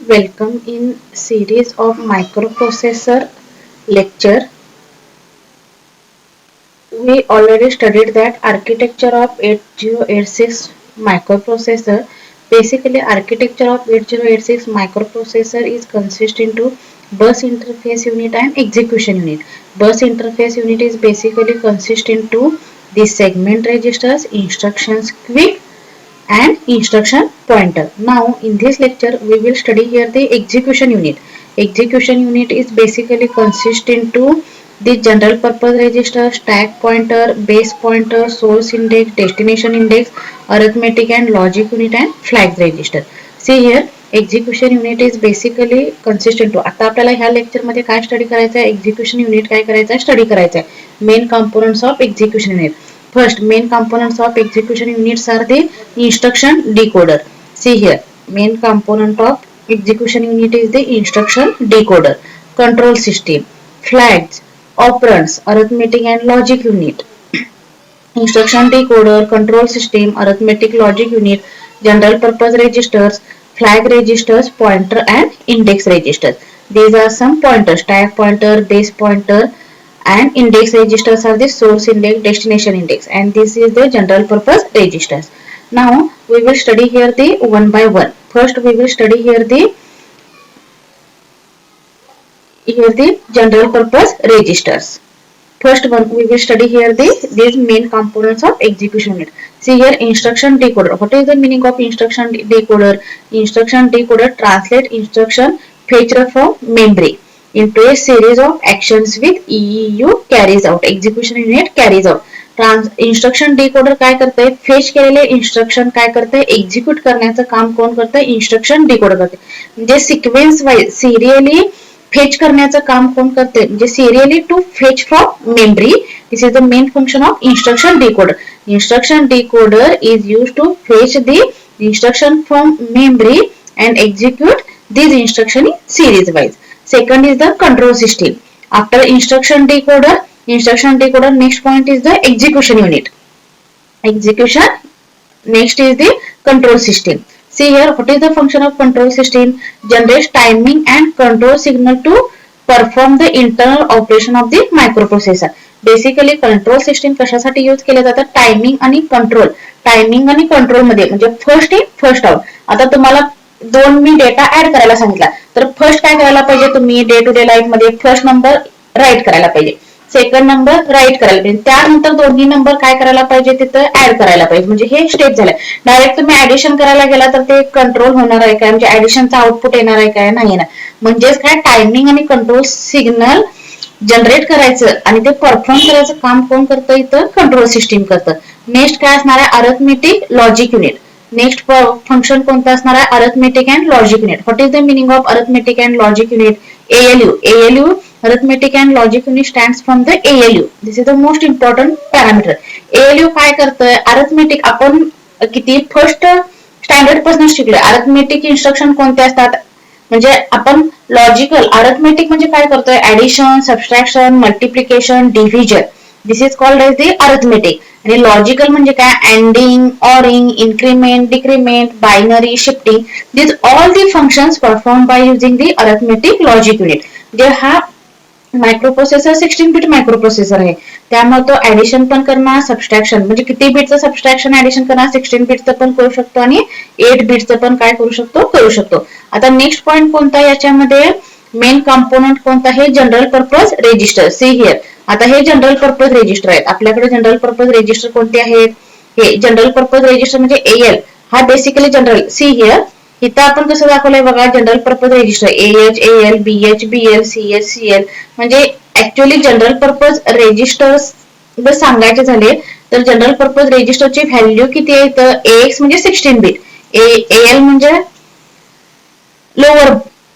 Welcome in series of microprocessor lecture. We already studied that architecture of 8086 microprocessor. Basically, architecture of 8086 microprocessor is consist into bus interface unit and execution unit. Bus interface unit is basically consist into the segment registers, instructions quick and instruction pointer. Now in this lecture we will study here the execution unit. Execution unit is basically consist into the general purpose register, stack pointer, base pointer, source index, destination index, arithmetic and logic unit and flag register. See here execution unit is basically consist into. आता आपल्याला ह्या lecture मध्ये काय study करायचं आहे, execution unit काय करायचं आहे, स्टडी करायचं आहे. Main components of execution unit. First, main components of execution units are the instruction decoder. See here, main component of execution unit is the instruction decoder, control system, flags, operands, arithmetic and logic unit, instruction decoder, control system, arithmetic logic unit, general purpose registers, flag registers, pointer and index registers. These are some pointers: stack pointer, base pointer, and index registers are the source index, destination index, and this is the general purpose registers. Now we will study here the one by one. First we will study here the general purpose registers. First one we will study here these main components of execution unit. See here instruction decoder. What is the meaning of instruction decoder? Instruction decoder translate instruction fetched from memory into a series of actions with EEU carries out. Execution unit carries out. Instruction decoder काय करते, fetch केलेले instruction काय करते, execute करण्याचं काम कोण करते, instruction decoder करते. म्हणजे सिक्वेन्स वाईज सिरियली फेच करण्याचं काम कोण करते, म्हणजे serially to fetch from memory. This is the main function of instruction decoder. Instruction decoder is use to fetch the instruction from memory and execute these instruction in series wise. Second is the control system. After instruction decoder, next point is the execution unit. Execution, next is the control system. See here, what is the function of control system? Generates timing and control signal to perform the internal operation of the microprocessor. Basically control system कशासाठी use केले जातात, timing आणि control. Timing आणि control मध्ये म्हणजे first in first out. आता तुम्हाला दोन मी डेटा ऍड करायला सांगितला तर फर्स्ट काय करायला पाहिजे, तुम्ही डे टू डे लाईफ मध्ये फर्स्ट नंबर राईट करायला पाहिजे, सेकंड नंबर राईट करायला पाहिजे, त्यानंतर दोन्ही नंबर काय करायला पाहिजे, तिथं ऍड करायला पाहिजे. म्हणजे हे स्टेप झालं. डायरेक्ट तुम्ही ऍडिशन करायला गेला तर ते कंट्रोल होणार आहे काय, म्हणजे ऍडिशनचा आउटपुट येणार आहे काय, नाही येणार. म्हणजेच काय, टायमिंग आणि कंट्रोल सिग्नल जनरेट करायचं आणि ते परफॉर्म करायचं काम कोण करतं, इथं कंट्रोल सिस्टीम करतं. नेक्स्ट काय असणार आहे, arithmetic logic unit. Next function कोणतं असणार आहे, arithmetic and logic unit. What is the meaning of arithmetic and logic unit? ALU arithmetic and logic unit stands from the ALU. This is the most important parameter. ALU काय करतंय, arithmetic आपण किती first standard पासून शिकलोय. Arithmetic instruction कोणते असतात, म्हणजे आपण लॉजिकल अरिथमेटिक म्हणजे काय करतोय, addition, subtraction, multiplication, division. This is called as the arithmetic. आणि लॉजिकल म्हणजे काय, anding, oring, increment, decrement, binary, shifting. This all the functions perform by using the arithmetic logic unit. जे हा मायक्रोप्रोसेसर 16 बिट मायक्रोप्रोसेसर आहे, त्यामुळे तो addition पण करणार, सबस्ट्रॅक्शन म्हणजे किती बिटचं सबस्ट्रॅक्शन ऍडिशन करणार, 16 बिटचं पण करू शकतो आणि 8 बिटचं पण काय करू शकतो. आता नेक्स्ट पॉइंट कोणता याच्यामध्ये, मेन कंपोनंट कोणता आहे, general purpose register. See here, आता हे जनरल पर्पज रेजिस्टर आहेत. आपल्याकडे जनरल पर्पज रेजिस्टर कोणते आहेत, हे जनरल पर्पज रेजिस्टर म्हणजे AL. हा बेसिकली जनरल. सी हिअर, इथं आपण कसं दाखवलंय बघा, general purpose register AH, AL, BH, BL, CH, CL. म्हणजे ऍक्च्युअली जनरल पर्पज रेजिस्टर जर सांगायचे झाले तर जनरल पर्पज रेजिस्टरची व्हॅल्यू किती आहे, तर AX म्हणजे 16 बिट, AL म्हणजे लोअर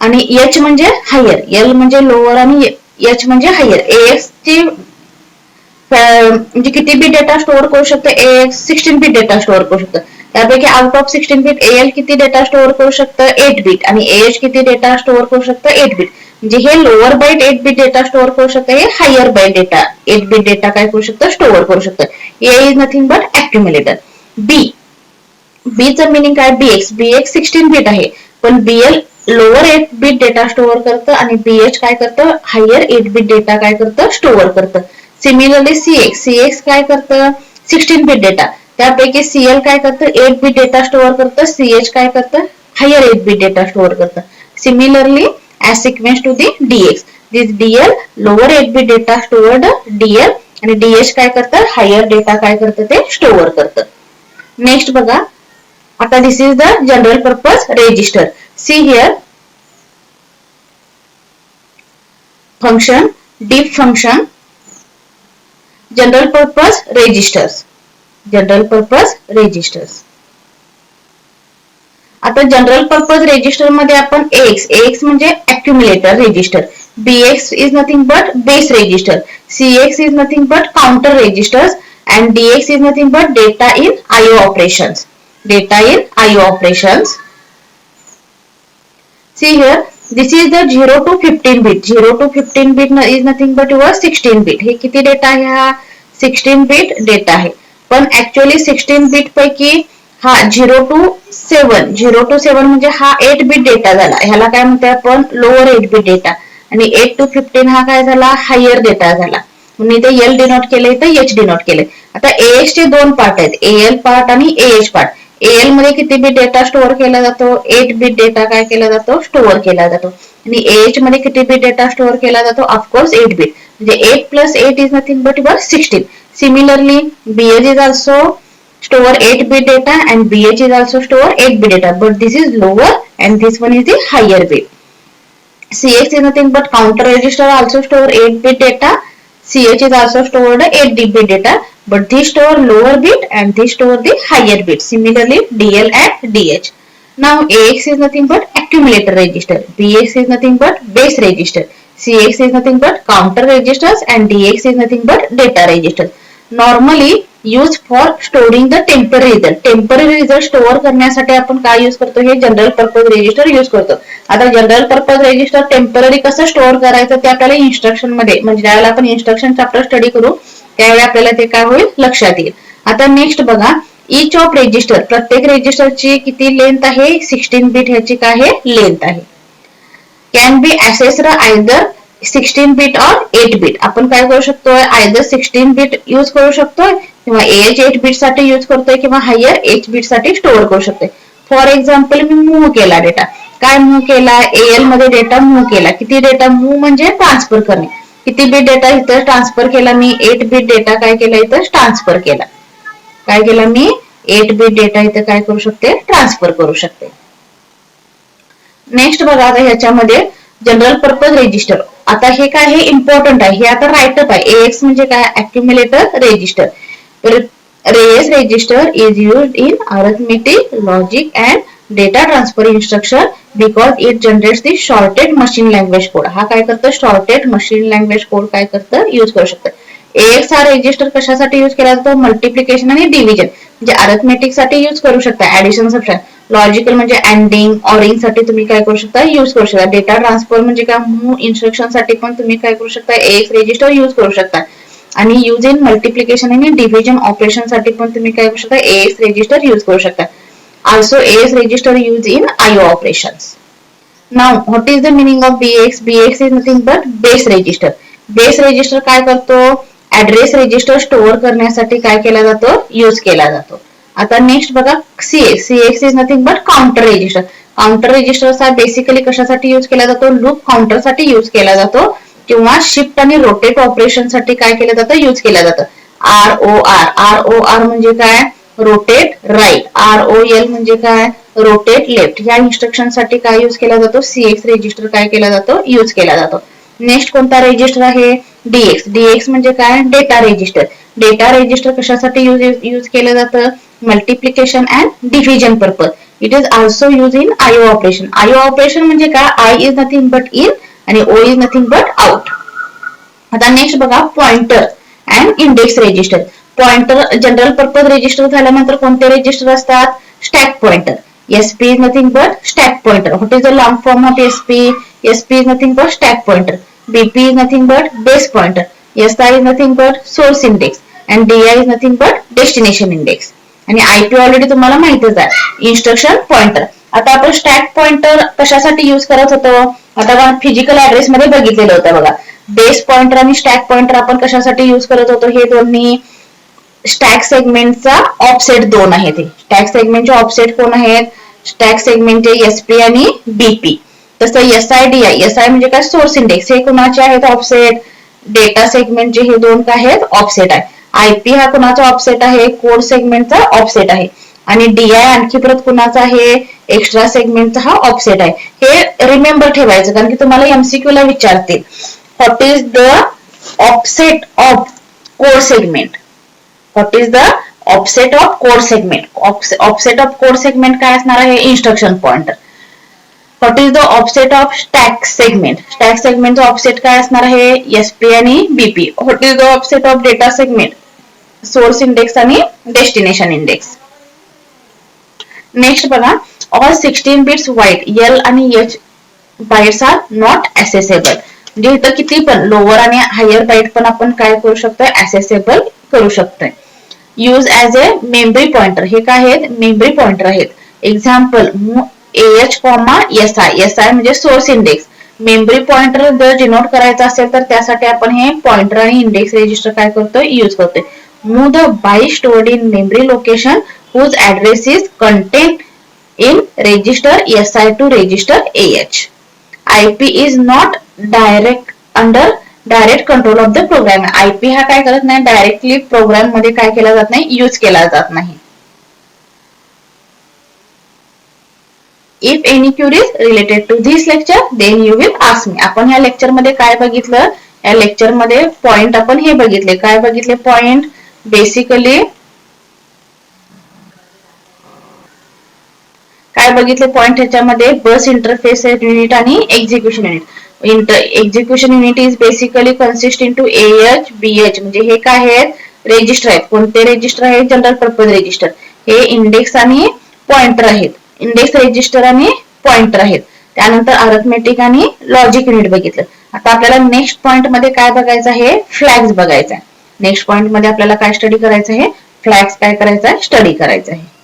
आणि H म्हणजे हायर, L म्हणजे लोअर आणि H म्हणजे हायर. AX ची म्हणजे किती बिट डेटा स्टोअर करू शकतं, AX 16 बिट डेटा स्टोअर करू शकतं. त्यापैकी आउट ऑफ 16 बिट AL किती डेटा स्टोअर करू शकतं, 8 बिट, आणि AH किती डेटा स्टोअर करू शकतं, 8 बिट. म्हणजे हे lower byte 8 bit data store करू शकतं, हे higher byte data 8 bit data काय करू शकतं, स्टोअर करू शकतं. A is nothing but accumulator. B चं मिनिंग काय, BX 16 बिट आहे, पण BL lower 8 bit data store करतं आणि BH काय करतं, हायर 8 बिट डेटा काय करतं, स्टोअर करतं. सिमिलरली CX काय करतं, 16 बिट डेटा. त्यापैकी CL काय करतं, 8 बिट डेटा स्टोअर करतं. CH काय करतं, हायर 8 बिट डेटा स्टोअर करतं. Similarly as sequence to the DX. This DL lower 8 bit data stored DL आणि DH काय करतं, हायर डेटा काय करतं ते स्टोअर करतं. नेक्स्ट बघा, आता this is the general purpose register. See here function, deep function, general purpose registers. General purpose registers. आता जनरल पर्पज रेजिस्टर मध्ये आपण AX म्हणजे accumulator register, BX is nothing but base register, CX is nothing but counter registers and DX is nothing but data in IO operations. Data in IO operations. See here, this is the 0 to 15 bit. 0 to 15 bit is nothing but your 16 bit. हे किती data आहे, हा 16 bit data आहे. पण actually 16 bit पैकी हा 0 to 7 म्हणजे हा 8 बिट डेटा झाला. ह्याला काय म्हणतो आपण, लोअर 8 बिट डेटा. आणि 8 to 15 हा काय झाला, हायर डेटा झाला. म्हणून इथे L डिनोट केले, इथे H डिनोट केले. आता AH चे दोन पार्ट आहेत, AL पार्ट आणि AH पार्ट. AL मध्ये किती बिट डेटा स्टोअर केला जातो, 8 बिट डेटा काय केला जातो, स्टोअर केला जातो. आणि AH मध्ये किती बिट डेटा स्टोअर केला जातो, ऑफकोर्स 8 बिट. म्हणजे 8 plus 8 is nothing but your 16. Similarly, BH is also store 8 bit data and BH is also store 8 bit data, but this is lower and this one is the higher bit. CX is nothing but counter register also store 8 bit data. CH is also stored 8 bit data, but this store lower bit and this store the higher bit. Similarly, DL and DH. Now AX is nothing but accumulator register, BX is nothing but base register, CX is nothing but counter registers and DX is nothing but data registers. Normally used for storing the temporary result. Temporary result store करण्यासाठी आपण काय use करतो, हे general purpose resistor use करतो. आता general purpose resistor temporary कसं store करायचं ते आपल्याला इन्स्ट्रक्शन मध्ये, म्हणजे ज्यावेळेला आपण इन्स्ट्रक्शन चॅप्टर स्टडी करू त्यावेळी आपल्याला ते काय होईल लक्षात येईल. आता नेक्स्ट बघा, इच ऑफ रेजिस्टर, प्रत्येक रेजिस्टरची किती लेंथ आहे, 16 बिट ह्याची काय आहे लेंथ आहे. कॅन बी ऍक्सेस्ड आयदर 16 बिट और 8 बिट. आपण काय करू शकतोय, आयदर 16 बिट यूज करू शकतोय किंवा AH 8 बिट साठी यूज करतोय किंवा हायर H बिट साठी स्टोअर करू शकतोय. फॉर एक्झाम्पल मी मूव्ह केला डेटा, काय मूव्ह केला, AL मध्ये डेटा मूव्ह केला. किती डेटा मूव्ह म्हणजे ट्रान्सफर करणे. किती बिट डेटा इथं ट्रान्सफर केला मी, 8 बिट डेटा काय केला इथं ट्रान्सफर केला. काय केला मी, 8 बिट डेटा इथं काय करू शकते, ट्रान्सफर करू शकते. नेक्स्ट बघा, आता ह्याच्यामध्ये जनरल पर्पज रेजिस्टर. आता हे काय, हे इम्पॉर्टंट आहे, हे आता राईटअप आहे. AX म्हणजे काय, अक्युम्युलेटर resistor. AS register is used in arithmetic, logic and data transfer instruction because it generates the shorted machine language code. हा काय करतं, shorted machine language code काय करतं, यूज करू शकतं. AX हा रेजिस्टर कशासाठी यूज केला जातो, मल्टिप्लिकेशन आणि डिव्हिजन म्हणजे अरिथमेटिक साठी यूज करू शकता, ऍडिशन सबट्रॅक्शन. लॉजिकल म्हणजे अँडिंग, ऑरिंग साठी तुम्ही काय करू शकता, यूज करू शकता. डेटा ट्रान्सफर म्हणजे काय, मूव्ह इन्स्ट्रक्शन साठी पण तुम्ही काय करू शकता, AX रेजिस्टर यूज करू शकता. आणि यूज इन मल्टिप्लिकेशन आणि डिव्हिजन ऑपरेशन साठी पण तुम्ही काय करू शकता, AX रेजिस्टर यूज करू शकता. Also AX register used in IO operations. Now what is the meaning of BX? BX is nothing but base register. Base register काय करतो, ऍड्रेस रेजिस्टर स्टोअर करण्यासाठी काय केला जातो, यूज केला जातो. आता नेक्स्ट बघा, CX. CX is nothing but counter register. Counter register हा बेसिकली कशासाठी यूज केला जातो, लूप काउंटर साठी यूज केला जातो किंवा शिफ्ट आणि रोटेट ऑपरेशन साठी काय केलं जातं, यूज केलं जातं. ROR म्हणजे काय, रोटेट राईट. ROL म्हणजे काय, रोटेट लेफ्ट. या इन्स्ट्रक्शन साठी काय यूज केला जातो, CX रेजिस्टर काय केला जातो, यूज केला जातो. नेक्स्ट कोणता रेजिस्टर आहे, DX. DX म्हणजे काय, डेटा रेजिस्टर. डेटा रेजिस्टर कशासाठी यूज केलं जातं, multiplication and division purpose. It is also use in IO operation. IO operation म्हणजे काय, I is nothing but in आणि O is nothing but out. आता नेक्स्ट बघा, pointer and index register. Pointer general purpose register झाल्यानंतर कोणते register असतात, stack pointer. SP is nothing but stack pointer. What is the long form of SP? SP is nothing but stack pointer. BP is nothing but base pointer. SI is nothing but source index and DI is nothing but destination index. आणि IP already तुम्हाला माहितच आहे, instruction pointer. आता आपण stack pointer कशासाठी use करत होतो, आता आपण फिजिकल ऍड्रेस मध्ये बघितलेलं होतं बघा. बेस पॉइंटर आणि स्टॅक पॉइंटर आपण कशासाठी यूज करत होतो, हे दोन्ही स्टॅक सेगमेंटचा ऑफसेट 2 आहेत. हे स्टॅक सेगमेंटचे ऑफसेट कोण आहेत, स्टॅक सेगमेंटचे एसपी आणि बीपी. तसं एसआय एसआय म्हणजे काय, सोर्स इंडेक्स, हे कुणाचे आहेत ऑफसेट, डेटा सेगमेंटचे हे दोन काय आहेत ऑफसेट आहे. आयपी हा कुणाचा ऑफसेट आहे, कोड सेगमेंटचा ऑफसेट आहे. आणि डीआय आणखी परत कुणाचा आहे, एक्स्ट्रा सेगमेंटचा हा ऑफसेट आहे. हे रिमेंबर ठेवायचं कारण की तुम्हाला एमसीक्यू ला विचारतील, what is the offset of code segment, what is the offset of code segment. Offset of code segment काय असणार आहे, instruction pointer. What is the offset of stack segment, stack सेगमेंटचा ऑफसेट काय असणार आहे, एसपी आणि BP. What is the offset of data segment, source index आणि destination index. Next बघा, ऑल 16 बिट्स वाईड एल आणि H bytes are not accessible. म्हणजे इथं किती पण लोअर आणि हायर बाइट पण आपण काय करू शकतोय, ऍसेसेबल करू शकतोय. Use as a memory pointer, हे काय आहेत, मेमरी पॉइंटर आहेत. Example AH, SI. SI म्हणजे सोर्स इंडेक्स. मेमरी पॉइंटर जर डिनोट करायचा असेल तर त्यासाठी आपण हे पॉइंटर आणि इंडेक्स रजिस्टर काय करतोय, यूज करतोय. Move the byte stored in memory location whose address is contained in register SI to register AH. IP is not under direct control of the program. IP हा काय करत नाही, directly programme मध्ये काय केला जात नाही, यूज केला जात नाही. If any queries related to this lecture then you will ask me. आपण ह्या लेक्चर मध्ये काय बघितलं, या लेक्चर मध्ये पॉइंट आपण हे बघितले. काय बघितले पॉइंट, बेसिकली काय बघितले पॉइंट, ह्याच्यामध्ये बस इंटरफेस युनिट आणि execution unit. Execution unit is basically consist into AH, BH. म्हणजे हे काय आहेत, रेजिस्टर आहेत. कोणते रेजिस्टर आहेत, जनरल पर्पज रेजिस्टर. हे इंडेक्स आणि पॉइंटर आहेत, इंडेक्स रेजिस्टर आणि पॉइंटर आहेत. त्यानंतर अरिथमेटिक आणि लॉजिक युनिट बघितलं. आता आपल्याला नेक्स्ट पॉइंट मध्ये काय बघायचं आहे, फ्लॅग्स बघायचं आहे. नेक्स्ट पॉइंट मध्ये आपल्याला काय स्टडी करायचं आहे, फ्लॅग्स काय करायचं आहे, स्टडी करायचं आहे.